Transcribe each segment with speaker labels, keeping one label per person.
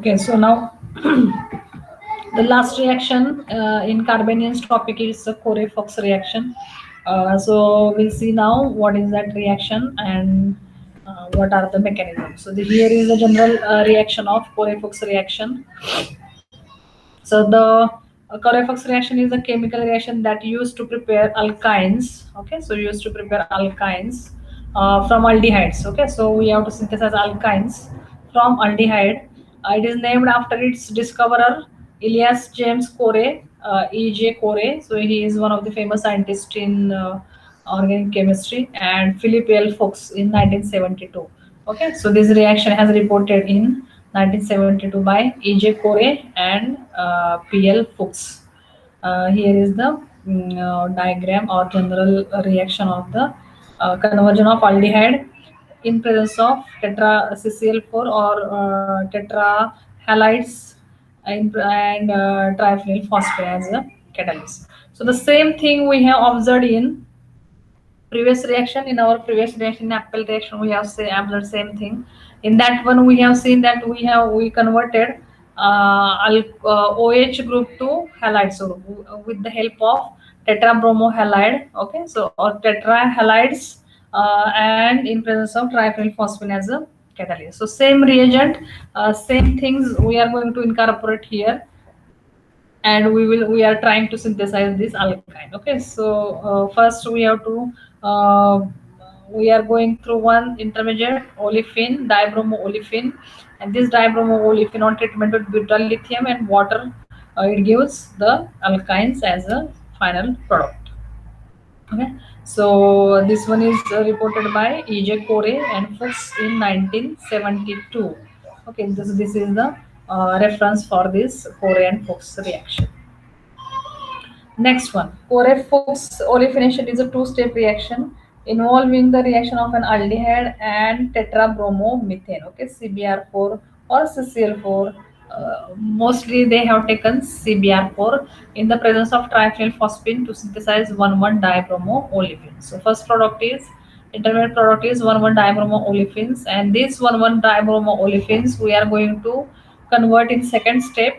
Speaker 1: Okay, so now the last reaction in Carbanian's topic is the Corey-Fox reaction. So we'll see now what is that reaction and what are the mechanisms. So here is the general reaction of Corey-Fox reaction. So the Corey-Fox reaction is a chemical reaction that used to prepare alkynes. Okay, so used to prepare alkynes from aldehydes. Okay, so we have to synthesize alkynes from aldehyde. It is named after its discoverer Elias James Corey, E.J. Corey. So he is one of the famous scientists in organic chemistry, and Philip L. Fox in 1972. Okay, so this reaction has reported in 1972 by E.J. Corey and P.L. Fuchs. Here is the diagram or general reaction of the conversion of aldehyde in presence of tetra CCl4 or tetra halides and triphenyl phosphate as a catalyst. So the same thing we have observed in previous reaction. In our previous reaction, apple reaction, we have say observed same thing. In that one we have seen that we converted OH group to halide, so with the help of tetrabromo halide. Okay, so or tetra halides and in presence of triphenyl phosphine as a catalyst. So same reagent, same things we are going to incorporate here, and we are trying to synthesize this alkyne. Okay, so first we have to uh, we are going through one intermediate olefin, dibromo olefin, and this dibromo olefin on treatment with butyl lithium and water, it gives the alkynes as a final product. Okay, so this one is reported by E.J. Corey and Fuchs in 1972. Okay, this is the reference for this Corey and Fuchs reaction. Next one, Corey-Fuchs olefination is a two-step reaction involving the reaction of an aldehyde and tetrabromomethane. Okay, CBr4 or CCl4. Mostly they have taken CBr4 in the presence of triphenyl phosphine to synthesize 1,1-dibromo olefins. So first product is intermediate product is 1,1-dibromo olefins, and this 1,1-dibromo olefins we are going to convert in second step.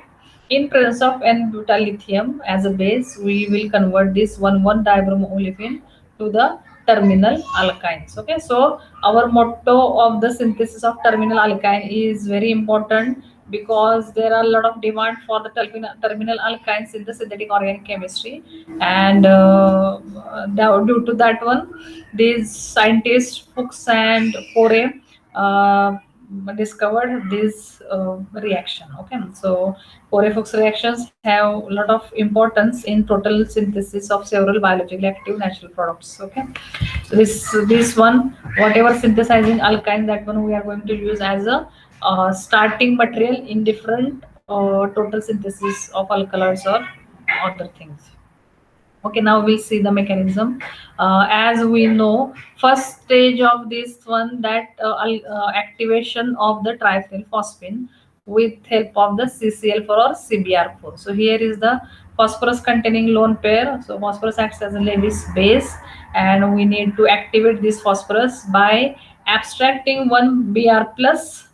Speaker 1: In presence of N-butyl lithium as a base, we will convert this 1,1-dibromo olefin to the terminal alkynes. Okay, so our motto of the synthesis of terminal alkyne is very important, because there are a lot of demand for the terminal alkynes in the synthetic organic chemistry, and due to that one, these scientists Fuchs and Corey discovered this reaction. Okay, so Corey-Fuchs reactions have a lot of importance in total synthesis of several biologically active natural products. Okay, so this one, whatever synthesizing alkyne, that one we are going to use as a starting material in different total synthesis of alkaloids or other things. Okay, now we'll see the mechanism. As we know, first stage of this one, that activation of the triphenyl phosphine with help of the CCl4 or CBr4. So here is the phosphorus containing lone pair. So phosphorus acts as a Lewis base, and we need to activate this phosphorus by abstracting one Br plus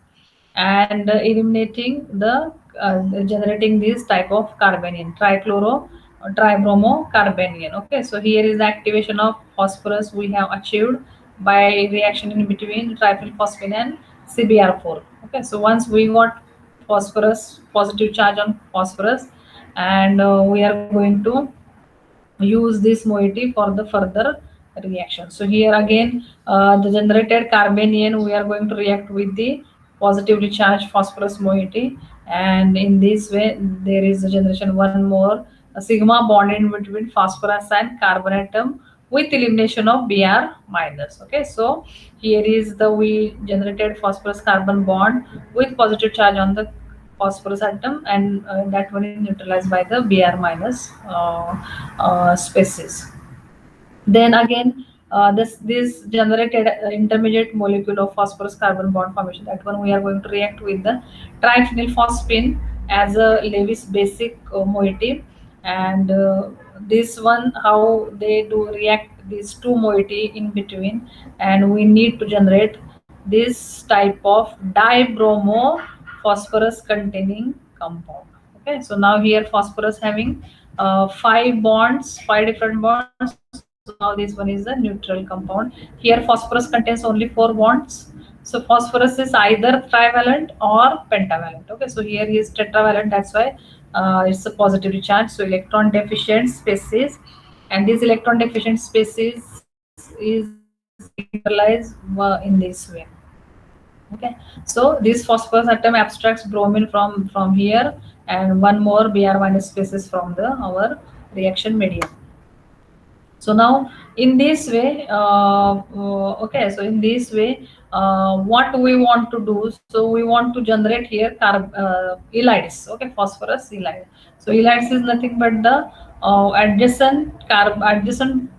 Speaker 1: and eliminating the generating this type of carbanion, trichloro or tribromo carbanion. Okay, so here is the activation of phosphorus we have achieved by reaction in between triphenyl phosphine and CBr4. Okay, so once we got phosphorus, positive charge on phosphorus, and we are going to use this moiety for the further reaction. So here again, the generated carbanion we are going to react with the positively charged phosphorus moiety, and in this way there is a generation one more a sigma bond in between phosphorus and carbon atom with elimination of Br minus. Okay, so here is the we generated phosphorus carbon bond with positive charge on the phosphorus atom, and that one is neutralized by the Br minus species. Then again, this generated intermediate molecule of phosphorus carbon bond formation, that one we are going to react with the triphenyl phosphine as a Lewis basic moiety, and this one how they do react these two moiety in between, and we need to generate this type of dibromo phosphorus containing compound. Okay, so now here phosphorus having 5 different bonds. So now this one is a neutral compound. Here phosphorus contains only 4 bonds. So phosphorus is either trivalent or pentavalent. Okay, so here he is tetravalent. That's why it's a positively charged. So electron deficient species, and this electron deficient species is neutralized in this way. Okay, so this phosphorus atom abstracts bromine from here, and one more Br minus species from the our reaction medium. So now in this way, okay, so in this way, what we want to do, so we want to generate here ylides. Okay, phosphorus ylide. So ylides is nothing but the adjacent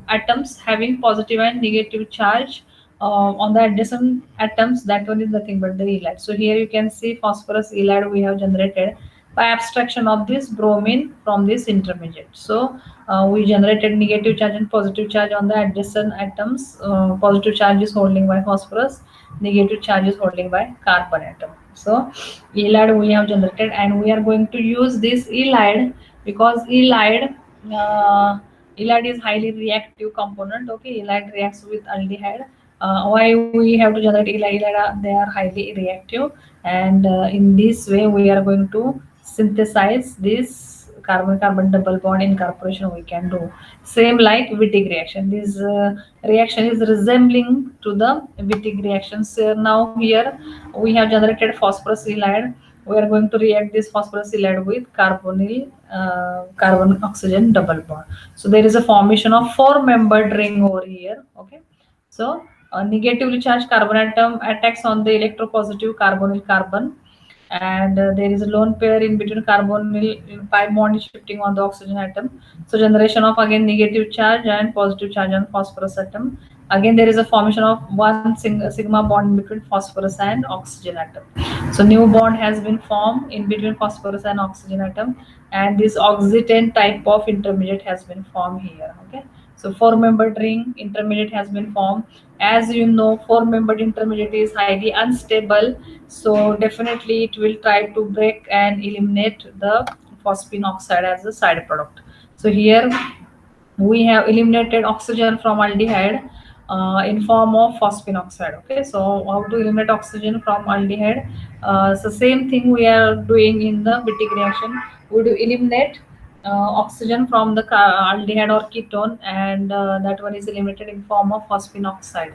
Speaker 1: atoms having positive and negative charge on the adjacent atoms. That one is nothing but the ylide. So here you can see phosphorus ylide we have generated by abstraction of this bromine from this intermediate. So we generated negative charge and positive charge on the adjacent atoms. Positive charge is holding by phosphorus, negative charge is holding by carbon atom. So ylide we have generated, and we are going to use this ylide because ylide is highly reactive component. Okay, ylide reacts with aldehyde. Why we have to generate ylide? They are highly reactive, and in this way we are going to synthesize this carbon-carbon double bond incorporation. We can do same like Wittig reaction. This reaction is resembling to the Wittig reaction. So now here we have generated phosphorus ylide. We are going to react this phosphorus ylide with carbonyl carbon oxygen double bond. So there is a formation of 4-membered ring over here. Okay, so negatively charged carbon atom attacks on the electropositive carbonyl carbon, and there is a lone pair in between carbonyl pi bond is shifting on the oxygen atom. So generation of again negative charge and positive charge on phosphorus atom. Again there is a formation of one sigma bond in between phosphorus and oxygen atom. So new bond has been formed in between phosphorus and oxygen atom, and this oxytocin type of intermediate has been formed here. Okay, so 4-membered ring intermediate has been formed. As you know, 4-membered intermediate is highly unstable, so definitely it will try to break and eliminate the phosphine oxide as a side product. So here we have eliminated oxygen from aldehyde in form of phosphine oxide. Okay, so how to eliminate oxygen from aldehyde? So same thing we are doing in the Wittig reaction. We do eliminate oxygen from the aldehyde or ketone, and that one is eliminated in form of phosphine oxide,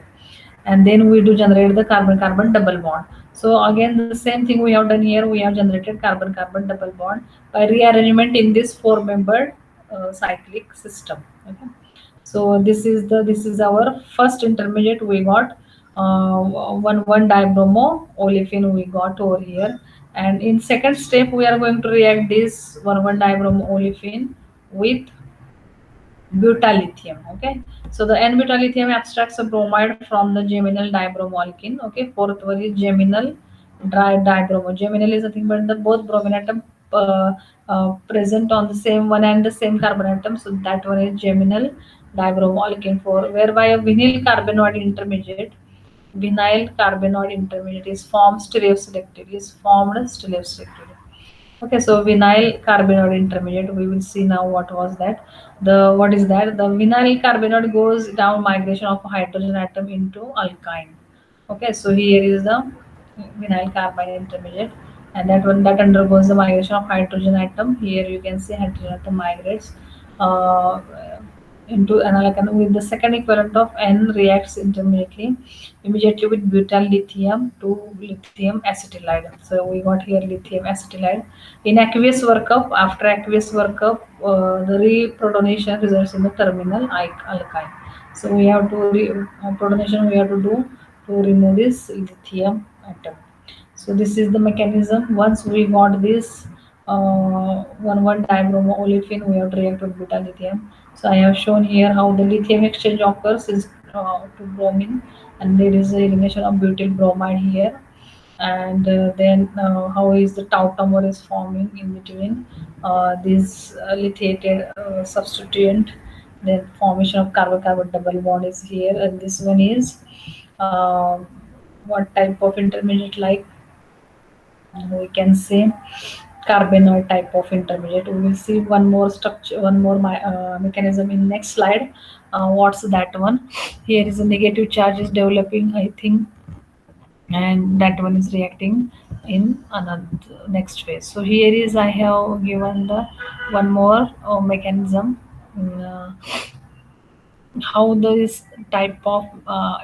Speaker 1: and then we do generate the carbon-carbon double bond. So again the same thing we have done here. We have generated carbon-carbon double bond by rearrangement in this 4-membered cyclic system. Okay, so this is our first intermediate. We got 1,1-dibromo olefin we got over here, and in second step we are going to react this 1,1-dibromo olefin with butyllithium. Okay, so the n-butyllithium abstracts a bromide from the geminal dibromoalkene. Okay, fourth one is geminal dibromo. Geminal is nothing but the both bromine atom present on the same one and the same carbon atom. So that one is geminal dibromoalkene 4, whereby a vinyl carbenoid intermediate is formed stereoselectively. Okay, so vinyl carbenoid intermediate. We will see now what was that. What is that? The vinyl carbenoid goes down migration of a hydrogen atom into alkyne. Okay, so here is the vinyl carbide intermediate, and that one that undergoes the migration of hydrogen atom. Here you can see hydrogen atom migrates uh, into an alkyne with the second equivalent of N reacts immediately with butyl lithium to lithium acetylide. So we got here lithium acetylide. In aqueous workup, after aqueous workup, the reprotonation results in the terminal alkyne. So we have to protonation we have to do to remove this lithium atom. So this is the mechanism. Once we got this 1,1-dibromo olefin, we have to react with butyl lithium. So I have shown here how the lithium exchange occurs is to bromine, and there is a elimination of butyl bromide here. And then how is the tautomere is forming in between this lithiated substituent. Then formation of carbon-carbon double bond is here, and this one is uh, what type of intermediate like we can say carbenoid type of intermediate. We will see one more structure, one more mechanism in next slide. What's that one? Here is a negative charge is developing, I think, and that one is reacting in another next phase. So here is I have given the one more mechanism. How this type of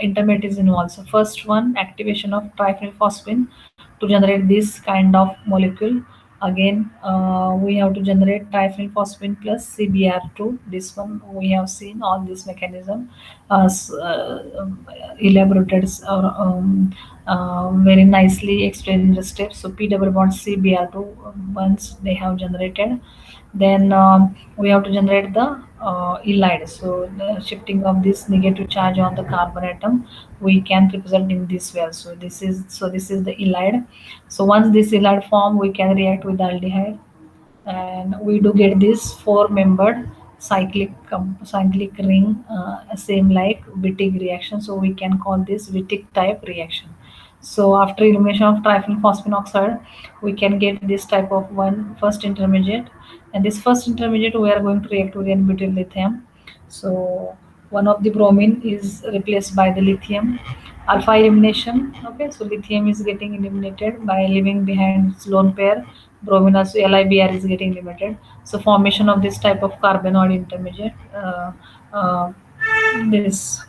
Speaker 1: intermediate is involved. So first one, activation of triphenylphosphine to generate this kind of molecule. Again, we have to generate triphenylphosphine plus CBr2. This one we have seen all this mechanism elaborated or very nicely explained in the steps. So P double bond CBr2, once they have generated, then we have to generate the ylide. So the shifting of this negative charge on the carbon atom we can represent in this way. So this is the ylide. So once this ylide form, we can react with the aldehyde, and we do get this four membered cyclic ring, same like Wittig reaction. So we can call this Wittig type reaction. So after elimination of triphenylphosphine oxide, we can get this type of one first intermediate, and this first intermediate we are going to react with n-butyl lithium. So one of the bromine is replaced by the lithium. Alpha elimination. Okay, so lithium is getting eliminated by leaving behind its lone pair. Bromine, also LiBr is getting eliminated. So formation of this type of carbenoid intermediate. This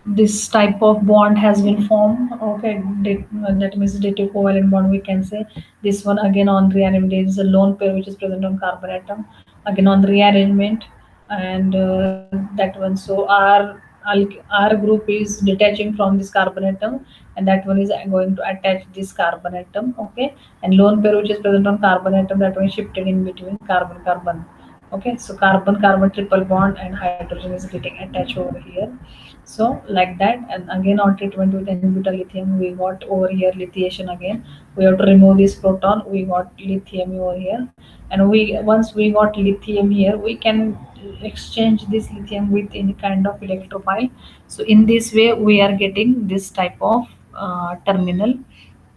Speaker 1: this type of bond has been formed. Okay, that means dative covalent bond, we can say. This one again on rearrangement is a lone pair which is present on carbon atom, again on rearrangement, and that one. So our group is detaching from this carbon atom, and that one is going to attach this carbon atom. Okay, and lone pair which is present on carbon atom, that one is shifted in between carbon carbon. Okay, so carbon carbon triple bond and hydrogen is getting attached over here. So like that, and again on treatment with n-butyl lithium, we got over here lithiation again. We have to remove this proton, we got lithium over here, and we once we got lithium here, we can exchange this lithium with any kind of electrophile. So in this way we are getting this type of terminal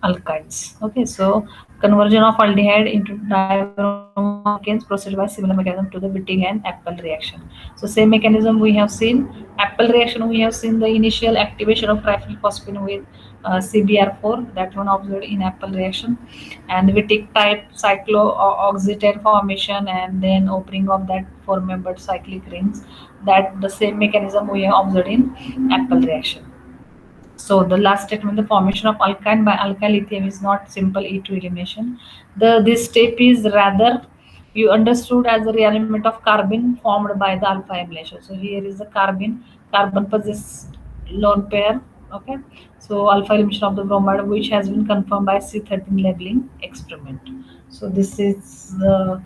Speaker 1: alkynes. Okay, so conversion of aldehyde into dibromine alkanes proceeded by similar mechanism to the Wittig and Appel reaction. So same mechanism we have seen. Appel reaction, we have seen the initial activation of triphenylphosphine with CBr4, that one observed in Appel reaction, and Wittig type cyclooxytane formation, and then opening of that four membered cyclic rings. That the same mechanism we have observed in Appel reaction. So the last statement, the formation of alkyne by alkyl lithium is not simple E2 elimination. This step is rather you understood as a rearrangement of carbon formed by the alpha emulation. So here is the carbon possesses lone pair. Okay, so alpha elimination of the bromide, which has been confirmed by C13 labeling experiment. So this is the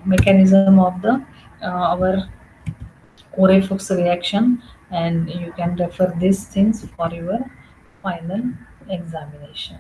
Speaker 1: mechanism of the our Corey-Fuchs reaction, and you can refer these things for your final examination.